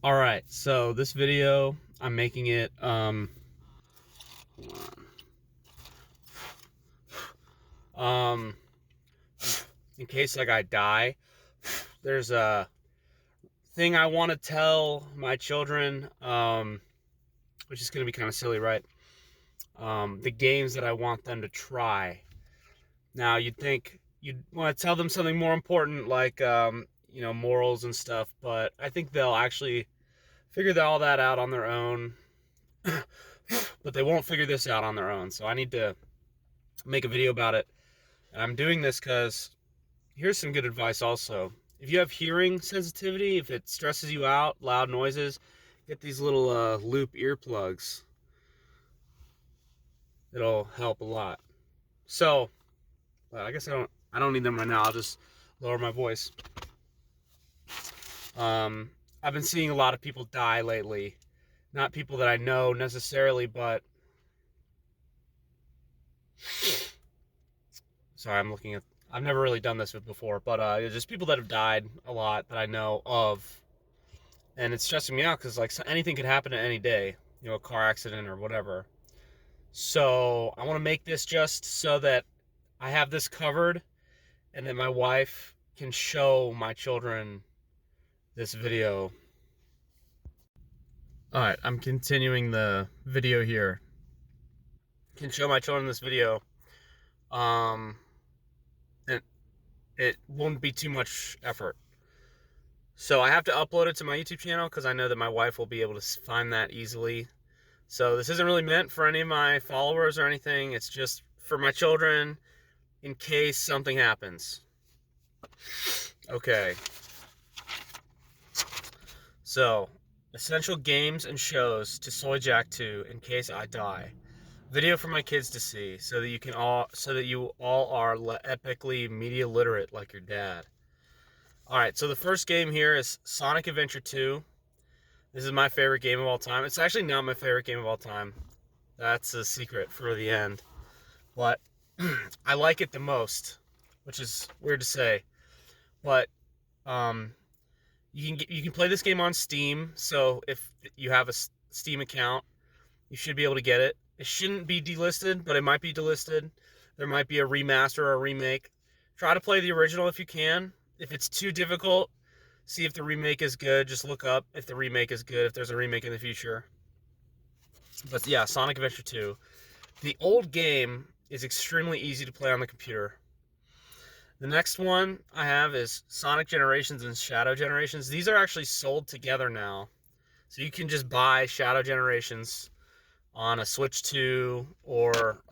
All right, so this video, I'm making it, um, in case like I die. There's a thing I want to tell my children, which is going to be kind of silly, right? The games that I want them to try. Now, you'd think you'd want to tell them something more important, like, morals and stuff, but I think they'll actually figure all that out on their own. But they won't figure this out on their own, so I need to make a video about it. And I'm doing this because here's some good advice also. If you have hearing sensitivity, if it stresses you out, loud noises, get these little loop earplugs. It'll help a lot. So, I guess I don't need them right now. I'll just lower my voice. I've been seeing a lot of people die lately. Not people that I know necessarily, but sorry, I've never really done this before, but just people that have died a lot that I know of, and it's stressing me out because like anything could happen at any day, a car accident or whatever. So I want to make this just so that I have this covered, and that my wife can show my children this video. All right, I'm continuing the video here. Can show my children this video. And it won't be too much effort. So I have to upload it to my YouTube channel because I know that my wife will be able to find that easily. So this isn't really meant for any of my followers or anything. It's just for my children in case something happens. Okay. So, essential games and shows to soyjak 2 in case I die. Video for my kids to see so that you all are epically media literate like your dad. All right, so the first game here is Sonic Adventure 2. This is my favorite game of all time. It's actually not my favorite game of all time. That's a secret for the end. But I like it the most, which is weird to say. But you can play this game on Steam. So if you have a Steam account, you should be able to get it. It shouldn't be delisted, but it might be delisted. There might be a remaster or a remake. Try to play the original if you can. If it's too difficult, see if the remake is good. Just look up if the remake is good, if there's a remake in the future. But yeah, Sonic Adventure 2. The old game is extremely easy to play on the computer. The next one I have is Sonic Generations and Shadow Generations. These are actually sold together now. So you can just buy Shadow Generations on a Switch 2 or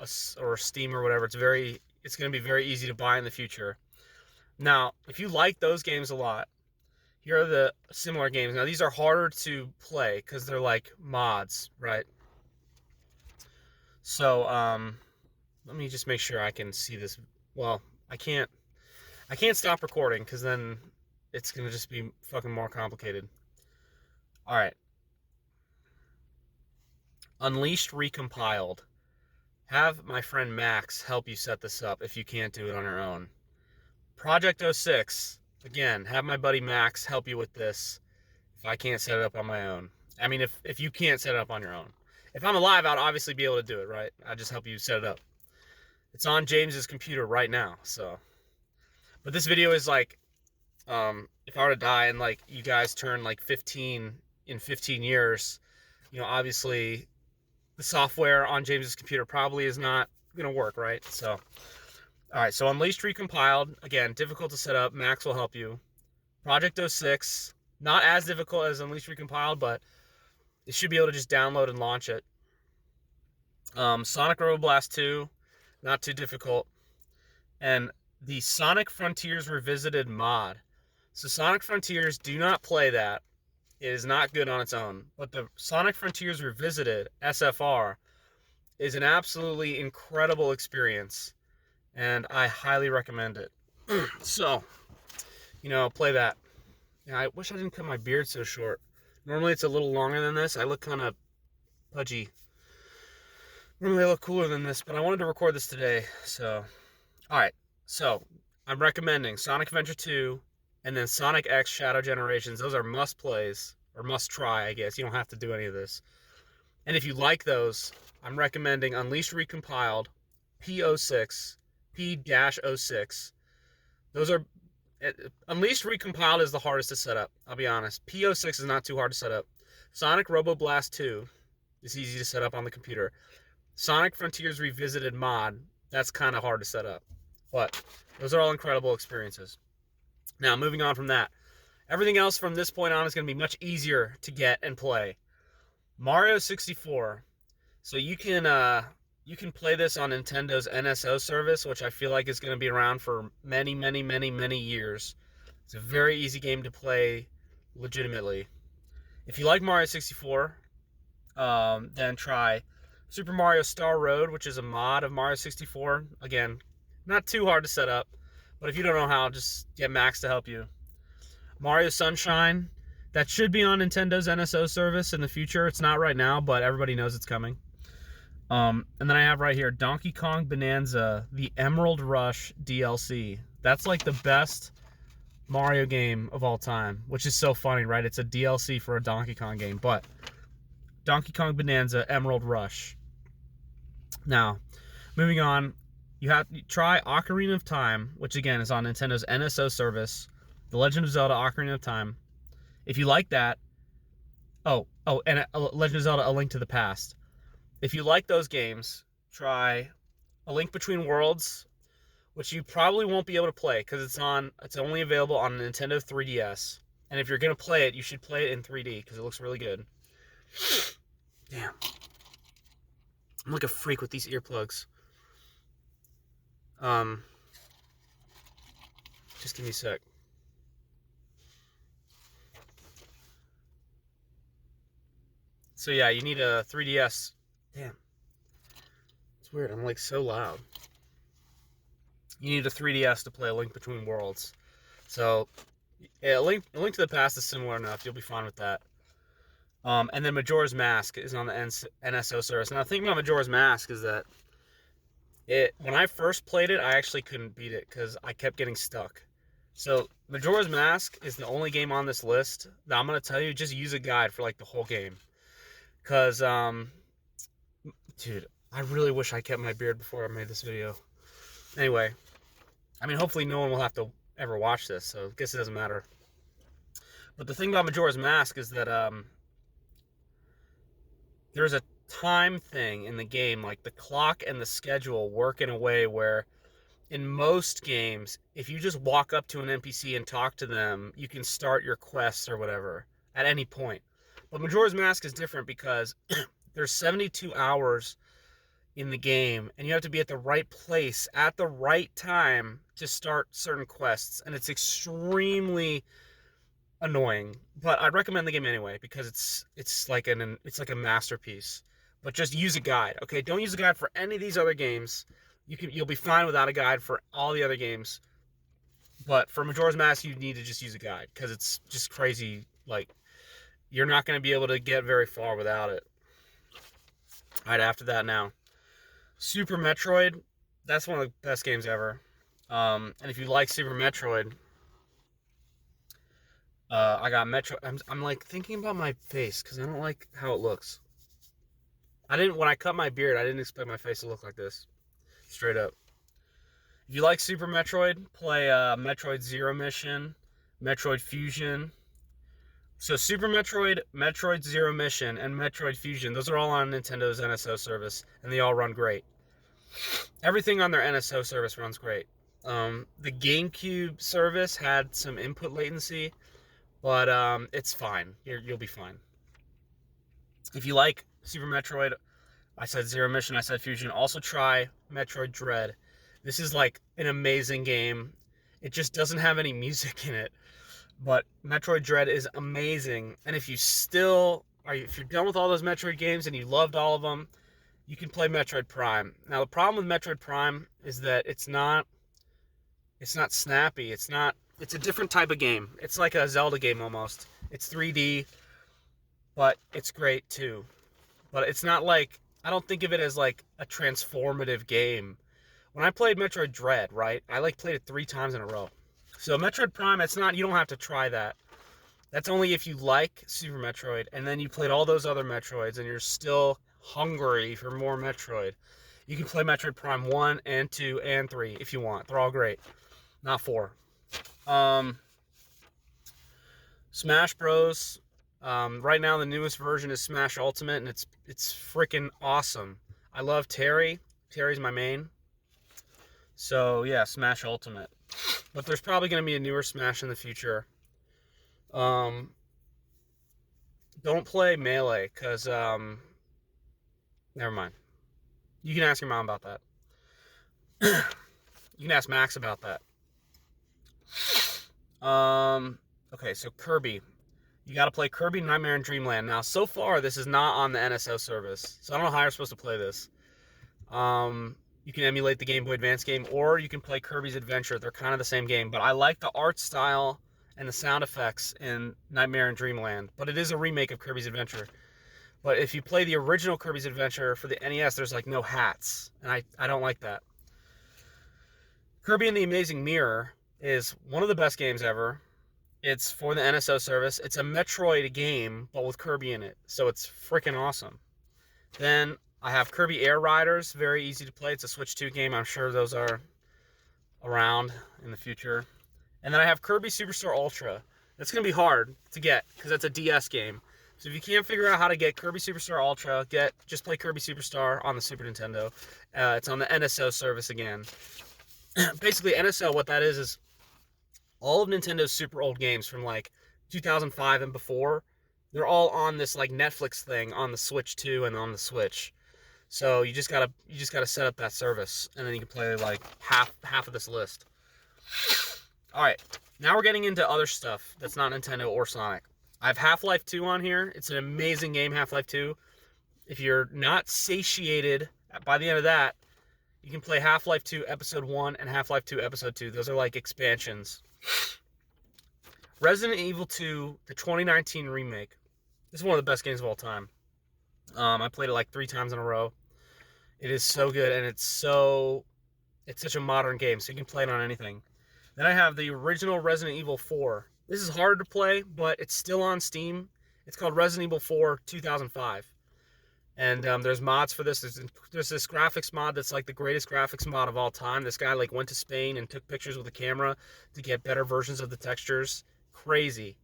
Steam or whatever. It's going to be very easy to buy in the future. Now, if you like those games a lot, here are the similar games. Now, these are harder to play because they're like mods, right? So, let me just make sure I can see this. Well, I can't stop recording because then it's going to just be fucking more complicated. All right. Unleashed Recompiled. Have my friend Max help you set this up if you can't do it on your own. Project 06. Again, have my buddy Max help you with this if I can't set it up on my own. I mean, if you can't set it up on your own. If I'm alive, I'd obviously be able to do it, right? I'll just help you set it up. It's on James's computer right now, so. But this video is like, if I were to die and like you guys turn like 15 in 15 years, obviously the software on James's computer probably is not going to work, right? So, all right, so Unleashed Recompiled, again, difficult to set up. Max will help you. Project 06, not as difficult as Unleashed Recompiled, but you should be able to just download and launch it. Sonic Robo Blast 2, not too difficult. And the Sonic Frontiers Revisited mod. So Sonic Frontiers, do not play that. It is not good on its own. But the Sonic Frontiers Revisited, SFR, is an absolutely incredible experience. And I highly recommend it. So, play that. Yeah, I wish I didn't cut my beard so short. Normally it's a little longer than this. I look kind of pudgy. Normally I look cooler than this, but I wanted to record this today. So, alright. So, I'm recommending Sonic Adventure 2 and then Sonic X Shadow Generations. Those are must-plays. or must try, I guess. You don't have to do any of this. And if you like those, I'm recommending Unleashed Recompiled, P06, P-06. Those are Unleashed Recompiled is the hardest to set up, I'll be honest. P06 is not too hard to set up. Sonic Roboblast 2 is easy to set up on the computer. Sonic Frontiers Revisited mod, that's kind of hard to set up. But those are all incredible experiences. Now, moving on from that, everything else from this point on is going to be much easier to get and play. Mario 64. So you can play this on Nintendo's NSO service, which I feel like is going to be around for many, many, many, many years. It's a very easy game to play legitimately. If you like Mario 64, then try Super Mario Star Road, which is a mod of Mario 64. Again, not too hard to set up, but if you don't know how, just get Max to help you. Mario Sunshine, that should be on Nintendo's NSO service in the future. It's not right now, but everybody knows it's coming. And then I have right here Donkey Kong Bonanza, the Emerald Rush DLC. That's like the best Mario game of all time, which is so funny, right? It's a DLC for a Donkey Kong game, but Donkey Kong Bonanza, Emerald Rush. Now, moving on, you try Ocarina of Time, which again is on Nintendo's NSO service. The Legend of Zelda Ocarina of Time. If you like that, and Legend of Zelda: A Link to the Past. If you like those games, try A Link Between Worlds, which you probably won't be able to play because it's only available on Nintendo 3DS. And if you're gonna play it, you should play it in 3D because it looks really good. Damn, I'm like a freak with these earplugs. Just give me a sec. So yeah, you need a 3DS. Damn. It's weird, I'm like so loud. You need a 3DS to play A Link Between Worlds. So, yeah, A Link to the Past is similar enough. You'll be fine with that. And then Majora's Mask is on the NSO service. Now, the thing about Majora's Mask is that when I first played it, I actually couldn't beat it because I kept getting stuck. So, Majora's Mask is the only game on this list that I'm going to tell you, just use a guide for like the whole game. Because, dude, I really wish I kept my beard before I made this video. Anyway, I mean, hopefully no one will have to ever watch this, so I guess it doesn't matter. But the thing about Majora's Mask is that there's a time thing in the game, like the clock and the schedule work in a way where in most games, if you just walk up to an NPC and talk to them, you can start your quests or whatever at any point. But Majora's Mask is different because there's 72 hours in the game, and you have to be at the right place at the right time to start certain quests, and it's extremely annoying. But I'd recommend the game anyway because it's like a masterpiece. But just use a guide, okay? Don't use a guide for any of these other games. You'll be fine without a guide for all the other games. But for Majora's Mask, you need to just use a guide because it's just crazy. Like, you're not going to be able to get very far without it. All right, after that now. Super Metroid, that's one of the best games ever. And if you like Super Metroid, I got Metro. I'm like thinking about my face because I don't like how it looks. When I cut my beard, I didn't expect my face to look like this. Straight up. If you like Super Metroid, play Metroid Zero Mission, Metroid Fusion. So Super Metroid, Metroid Zero Mission, and Metroid Fusion, those are all on Nintendo's NSO service, and they all run great. Everything on their NSO service runs great. The GameCube service had some input latency, but it's fine. You'll be fine. If you like Super Metroid, I said Zero Mission, I said Fusion, also try Metroid Dread. This is like an amazing game. It just doesn't have any music in it. But Metroid Dread is amazing, and if you're done with all those Metroid games and you loved all of them, you can play Metroid Prime. Now the problem with Metroid Prime is that it's not snappy. It's a different type of game. It's like a Zelda game almost. It's 3D, but it's great too. But it's not like, I don't think of it as like a transformative game. When I played Metroid Dread, right, I played it 3 times in a row. So Metroid Prime, you don't have to try that. That's only if you like Super Metroid, and then you played all those other Metroids, and you're still hungry for more Metroid. You can play Metroid Prime 1 and 2 and 3 if you want. They're all great. Not 4. Um, Smash Bros. Right now, the newest version is Smash Ultimate, and it's freaking awesome. I love Terry. Terry's my main. So yeah, Smash Ultimate. But there's probably going to be a newer Smash in the future. Um, don't play Melee, because, never mind. You can ask your mom about that. You can ask Max about that. Okay, so Kirby. You got to play Kirby Nightmare in Dreamland. Now, so far, this is not on the NSO service, so I don't know how you're supposed to play this. You can emulate the Game Boy Advance game, or you can play Kirby's Adventure. They're kind of the same game, but I like the art style and the sound effects in Nightmare in Dreamland, but it is a remake of Kirby's Adventure. But if you play the original Kirby's Adventure for the NES, there's like no hats, and I don't like that. Kirby and the Amazing Mirror is one of the best games ever. It's for the NSO service. It's a Metroid game, but with Kirby in it, so it's freaking awesome. Then I have Kirby Air Riders, very easy to play. It's a Switch 2 game. I'm sure those are around in the future. And then I have Kirby Superstar Ultra. That's going to be hard to get because that's a DS game. So if you can't figure out how to get Kirby Superstar Ultra, just play Kirby Superstar on the Super Nintendo. It's on the NSO service again. Basically, NSO, what that is all of Nintendo's super old games from like 2005 and before. They're all on this like Netflix thing on the Switch 2 and on the Switch. So you just gotta set up that service, and then you can play like half of this list. All right, now we're getting into other stuff that's not Nintendo or Sonic. I have Half-Life 2 on here. It's an amazing game, Half-Life 2. If you're not satiated by the end of that, you can play Half-Life 2 Episode 1 and Half-Life 2 Episode 2. Those are like expansions. Resident Evil 2, the 2019 remake. This is one of the best games of all time. I played it like 3 times in a row. It is so good, and it's such a modern game, so you can play it on anything. Then I have the original Resident Evil 4. This is hard to play, but it's still on Steam. It's called Resident Evil 4 2005. And there's mods for this. There's this graphics mod that's like the greatest graphics mod of all time. This guy like went to Spain and took pictures with a camera to get better versions of the textures. Crazy.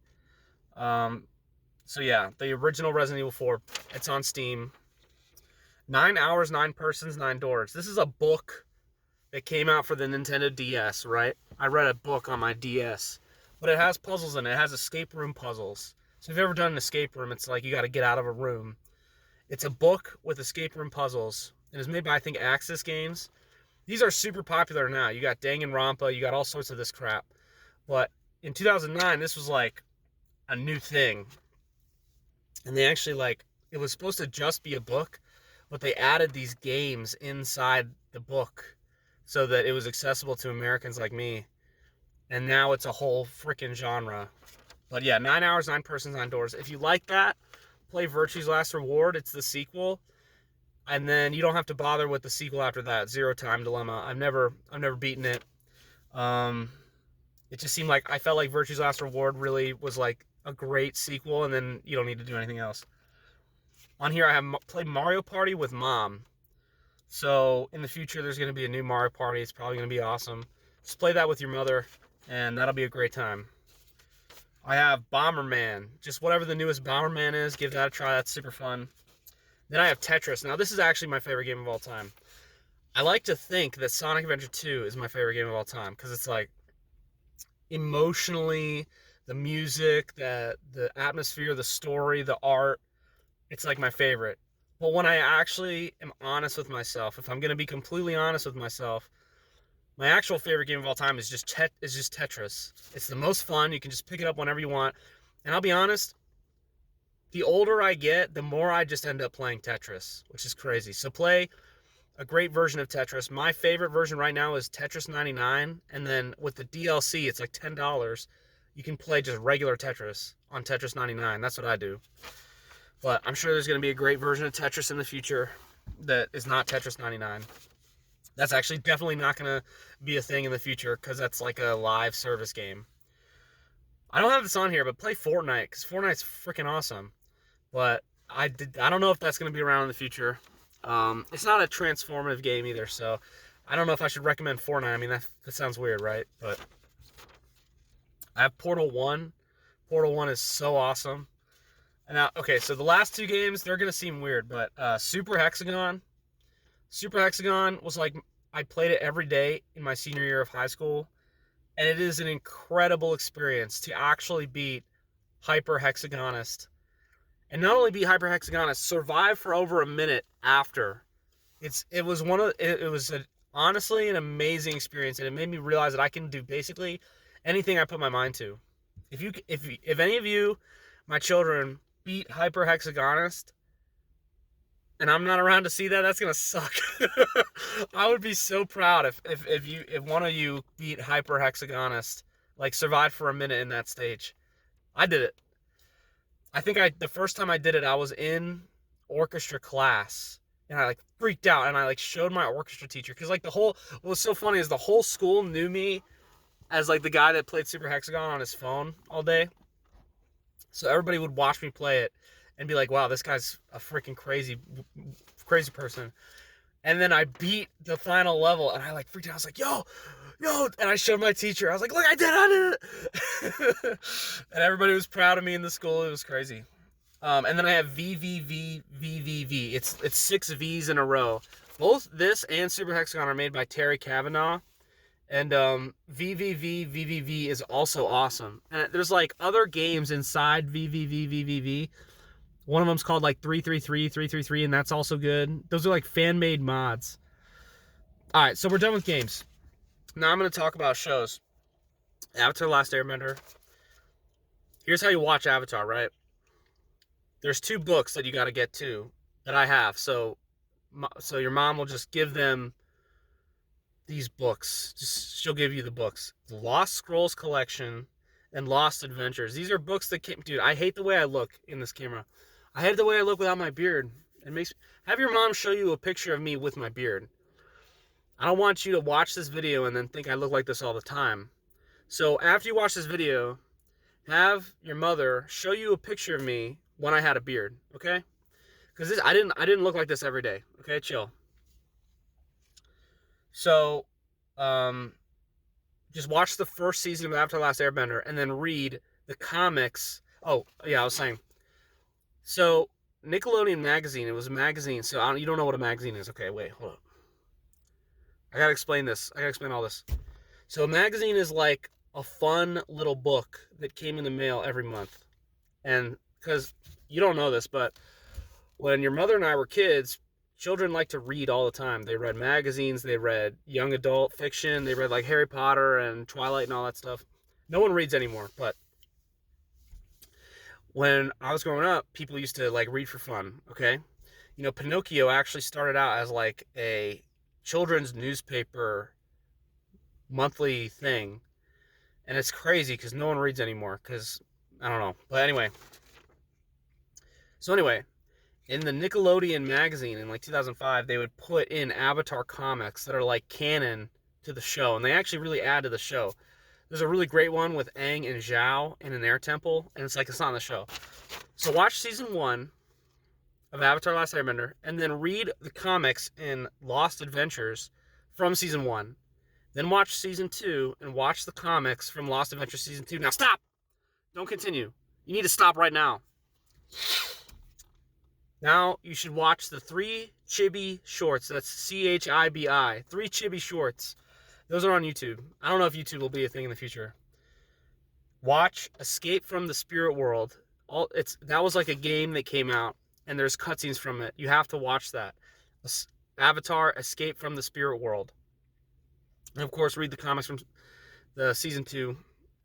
So yeah, the original Resident Evil 4. It's on Steam. 9 Hours, 9 Persons, 9 Doors. This is a book that came out for the Nintendo DS, right? I read a book on my DS. But it has puzzles in it. It has escape room puzzles. So if you've ever done an escape room, it's like you got to get out of a room. It's a book with escape room puzzles. It was made by, I think, Axis Games. These are super popular now. You got Danganronpa. You got all sorts of this crap. But in 2009, this was like a new thing. And they actually it was supposed to just be a book, but they added these games inside the book so that it was accessible to Americans like me. And now it's a whole freaking genre. But yeah, 9 Hours, 9 Persons, 9 Doors. If you like that, play Virtue's Last Reward. It's the sequel. And then you don't have to bother with the sequel after that, Zero Time Dilemma. I've never beaten it. It just seemed like I felt like Virtue's Last Reward really was like a great sequel, and then you don't need to do anything else. On here, I have played Mario Party with Mom. So in the future, there's going to be a new Mario Party. It's probably going to be awesome. Just play that with your mother, and that'll be a great time. I have Bomberman. Just whatever the newest Bomberman is, give that a try. That's super fun. Then I have Tetris. Now, this is actually my favorite game of all time. I like to think that Sonic Adventure 2 is my favorite game of all time, because it's like emotionally, the music, the atmosphere, the story, the art, it's like my favorite. But when I actually am honest with myself, if I'm going to be completely honest with myself, my actual favorite game of all time is just Tetris. It's the most fun. You can just pick it up whenever you want. And I'll be honest, the older I get, the more I just end up playing Tetris, which is crazy. So play a great version of Tetris. My favorite version right now is Tetris 99. And then with the DLC, it's like $10. You can play just regular Tetris on Tetris 99. That's what I do. But I'm sure there's going to be a great version of Tetris in the future that is not Tetris 99. That's actually definitely not going to be a thing in the future because that's like a live service game. I don't have this on here, but play Fortnite because Fortnite's freaking awesome. But I don't know if that's going to be around in the future. It's not a transformative game either, so I don't know if I should recommend Fortnite. I mean, that sounds weird, right? But I have Portal 1. Portal 1 is so awesome. And now, okay, so the last two games, they're going to seem weird, but Super Hexagon. Super Hexagon was like, I played it every day in my senior year of high school, and it is an incredible experience to actually beat Hyper Hexagonist. And not only beat Hyper Hexagonist, survive for over a minute after. It was honestly an amazing experience, and it made me realize that I can do basically anything I put my mind to. If any of you, my children, beat Hyper Hexagonist, and I'm not around to see that, that's gonna suck. I would be so proud if one of you beat Hyper Hexagonist, like survived for a minute in that stage. I did it. I think the first time I did it, I was in orchestra class, and I like freaked out, and I like showed my orchestra teacher because like what was so funny is the whole school knew me as like the guy that played Super Hexagon on his phone all day. So everybody would watch me play it and be like, "Wow, this guy's a freaking crazy person." And then I beat the final level, and I like freaked out. I was like, "Yo!" And I showed my teacher. I was like, "Look, I did it!" And everybody was proud of me in the school. It was crazy. And then I have VVV. It's 6 V's in a row. Both this and Super Hexagon are made by Terry Kavanaugh. And VVV is also awesome. And there's like other games inside VVV. One of them's called like 333, and that's also good. Those are like fan-made mods. All right, so we're done with games. Now I'm going to talk about shows. Avatar: Last Airbender. Here's how you watch Avatar, right? There's 2 books that you got to get to that I have. So your mom will just give them these books. She'll give you the books. The Lost Scrolls Collection and Lost Adventures. These are books that came... Dude, I hate the way I look in this camera. I hate the way I look without my beard. It makes... Have your mom show you a picture of me with my beard. I don't want you to watch this video and then think I look like this all the time. So after you watch this video, have your mother show you a picture of me when I had a beard, okay? Because I didn't look like this every day. Okay, chill. So, just watch the first season of Avatar: Last Airbender and then read the comics. Oh, yeah, I was saying. So, Nickelodeon magazine. It was a magazine. So you don't know what a magazine is. Okay, wait, hold up. I gotta explain this. I gotta explain all this. So a magazine is like a fun little book that came in the mail every month. And because you don't know this, but when your mother and I were kids, children like to read all the time. They read magazines, they read young adult fiction, they read like Harry Potter and Twilight and all that stuff. No one reads anymore, but when I was growing up, people used to like read for fun, okay? You know, Pinocchio actually started out as like a children's newspaper monthly thing. And it's crazy because no one reads anymore because, I don't know. But anyway. So anyway, in the Nickelodeon magazine in like 2005, they would put in Avatar comics that are like canon to the show. And they actually really add to the show. There's a really great one with Aang and Zhao in an air temple. And it's like it's not on the show. So watch season 1 of Avatar: Last Airbender, and then read the comics in Lost Adventures from season 1. Then watch season 2 and watch the comics from Lost Adventures season 2. Now stop! Don't continue. You need to stop right now. Now you should watch the 3 Chibi shorts. That's CHIBI. 3 Chibi shorts. Those are on YouTube. I don't know if YouTube will be a thing in the future. Watch Escape from the Spirit World. That was like a game that came out, and there's cutscenes from it. You have to watch that. Avatar: Escape from the Spirit World. And of course, read the comics from the season 2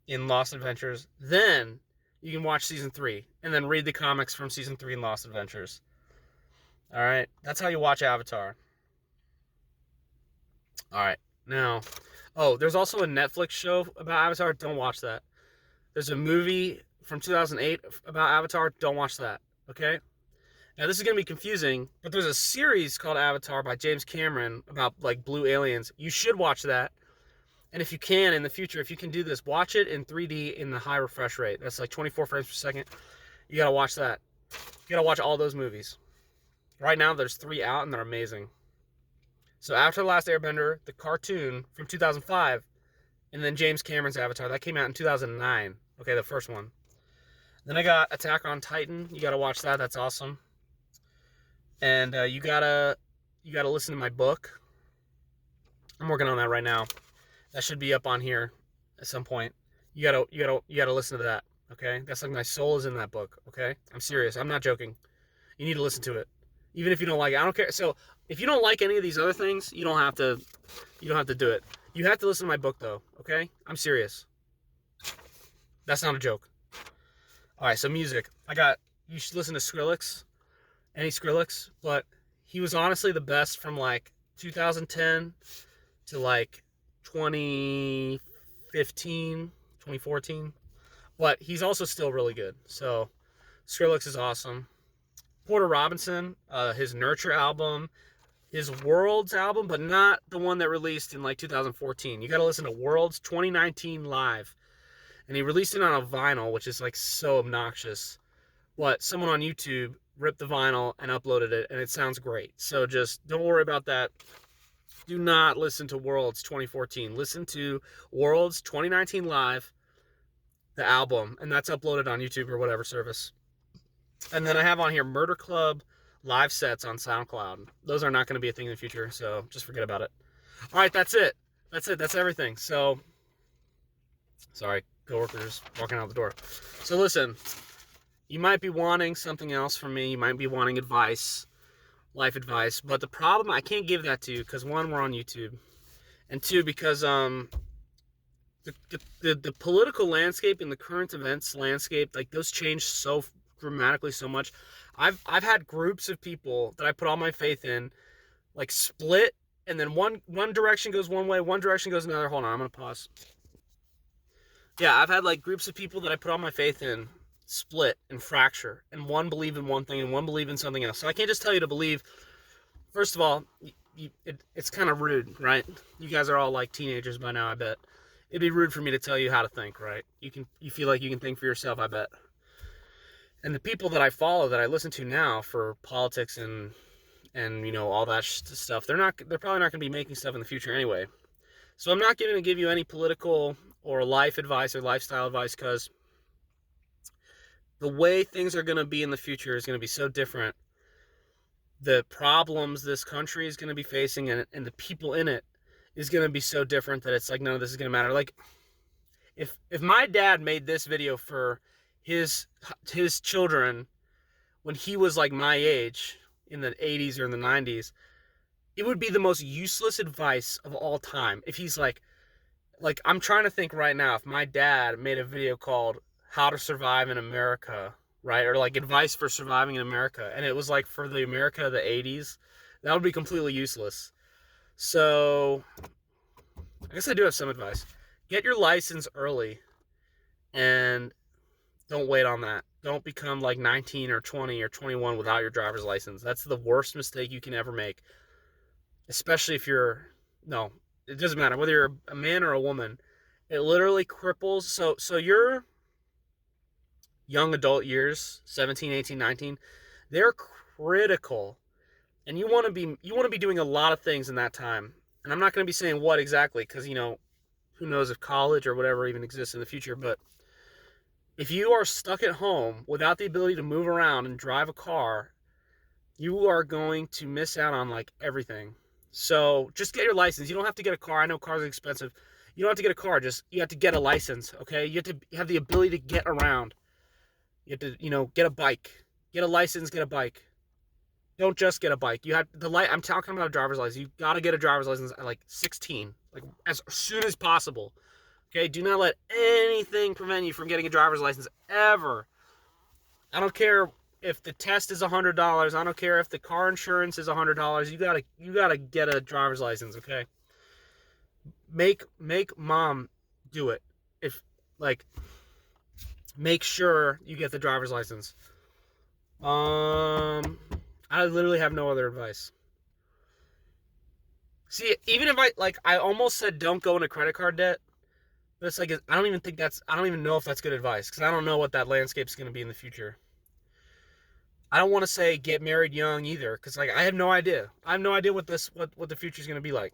in Lost Adventures. Then you can watch season 3 and then read the comics from season 3 in Lost Adventures. All right, that's how you watch Avatar. All right, now, there's also a Netflix show about Avatar. Don't watch that. There's a movie from 2008 about Avatar. Don't watch that. Okay. Now this is gonna be confusing, but there's a series called Avatar by James Cameron about like blue aliens. You should watch that. And if you can, in the future, if you can do this, watch it in 3D in the high refresh rate. That's like 24 frames per second. You gotta watch that. You gotta watch all those movies. Right now, there's 3 out, and they're amazing. So after The Last Airbender, the cartoon from 2005, and then James Cameron's Avatar, that came out in 2009. Okay, the first one. Then I got Attack on Titan. You gotta watch that. That's awesome. And you gotta listen to my book. I'm working on that right now. That should be up on here at some point. You gotta listen to that. Okay, that's like my soul is in that book. Okay, I'm serious. I'm not joking. You need to listen to it, even if you don't like it. I don't care. So if you don't like any of these other things, you don't have to do it. You have to listen to my book though. Okay, I'm serious. That's not a joke. All right, so music. You should listen to Skrillex. Any Skrillex, but he was honestly the best from like 2010 to like 2015, 2014. But he's also still really good. So Skrillex is awesome. Porter Robinson, his Nurture album, his Worlds album, but not the one that released in like 2014. You got to listen to Worlds 2019 Live. And he released it on a vinyl, which is like so obnoxious. But someone on YouTube ripped the vinyl and uploaded it, and it sounds great. So just don't worry about that. Do not listen to Worlds 2014. Listen to Worlds 2019 Live, the album, and that's uploaded on YouTube or whatever service. And then I have on here Murder Club live sets on SoundCloud. Those are not going to be a thing in the future, so just forget about it. All right, that's it. That's everything. So, sorry, coworkers walking out the door. So listen, you might be wanting something else from me. You might be wanting advice, life advice. But the problem, I can't give that to you because, one, we're on YouTube. And two, because the political landscape and the current events landscape, like those change so dramatically so much. I've had groups of people that I put all my faith in, like split, and then one direction goes one way, one direction goes another. Hold on, I'm going to pause. Yeah, I've had like groups of people that I put all my faith in split and fracture, and one believe in one thing and one believe in something else. So I can't just tell you to believe. First of all, it's kind of rude, right? You guys are all like teenagers by now, I bet. It'd be rude for me to tell you how to think, right? You feel like you can think for yourself, I bet. And the people that I follow, that I listen to now for politics and you know all that stuff, they're probably not going to be making stuff in the future anyway. So I'm not going to give you any political or life advice or lifestyle advice, because the way things are going to be in the future is going to be so different. The problems this country is going to be facing and the people in it is going to be so different that it's like none of this is going to matter. Like if my dad made this video for his children when he was like my age in the 80s or in the 90s, it would be the most useless advice of all time. If he's like I'm trying to think right now, if my dad made a video called How to Survive in America, right? Or like advice for surviving in America, and it was like for the America of the 80s, that would be completely useless. So I guess I do have some advice. Get your license early and don't wait on that. Don't become like 19 or 20 or 21 without your driver's license. That's the worst mistake you can ever make. Especially if no, it doesn't matter whether you're a man or a woman. It literally cripples. So your young adult years, 17, 18, 19, they're critical. And you want to be doing a lot of things in that time. And I'm not going to be saying what exactly, because who knows if college or whatever even exists in the future, but if you are stuck at home without the ability to move around and drive a car, you are going to miss out on like everything. So just get your license. You don't have to get a car. I know cars are expensive. You don't have to get a car. You have to get a license, okay? You have to have the ability to get around. You have to, get a bike. Get a license, get a bike. Don't just get a bike. You have I'm talking about a driver's license. You got to get a driver's license at like 16, like as soon as possible. Okay, do not let anything prevent you from getting a driver's license ever. I don't care if the test is $100. I don't care if the car insurance is $100. You gotta get a driver's license. Okay. Make mom do it. Make sure you get the driver's license. I literally have no other advice. See, even if I almost said don't go into credit card debt. But it's like, I don't even know if that's good advice because I don't know what that landscape's going to be in the future. I don't want to say get married young either because like I have no idea. I have no idea what the future's going to be like.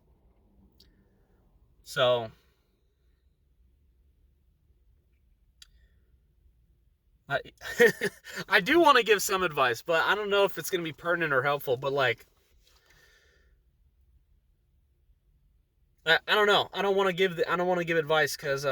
So I I do want to give some advice, but I don't know if it's going to be pertinent or helpful. But like I don't know. I don't want to give advice because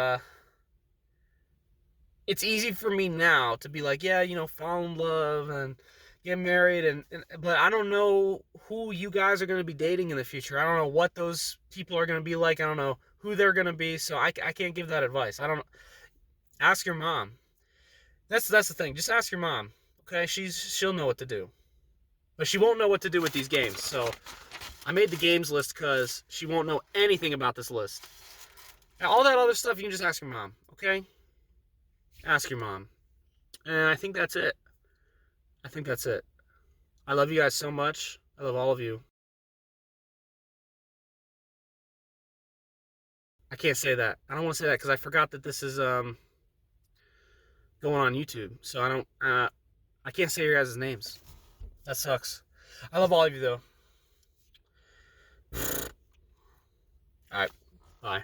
it's easy for me now to be like, yeah, fall in love and get married, but I don't know who you guys are going to be dating in the future. I don't know what those people are going to be like. I don't know who they're going to be, so I can't give that advice. I don't Ask your mom. That's the thing. Just ask your mom. Okay, she'll know what to do, but she won't know what to do with these games. So I made the games list because she won't know anything about this list. Now, all that other stuff you can just ask your mom. Okay, ask your mom, and I think that's it. I think that's it. I love you guys so much. I love all of you. I can't say that. I don't want to say that because I forgot that this is going on YouTube. So I can't say your guys' names. That sucks. I love all of you though. All right. Bye.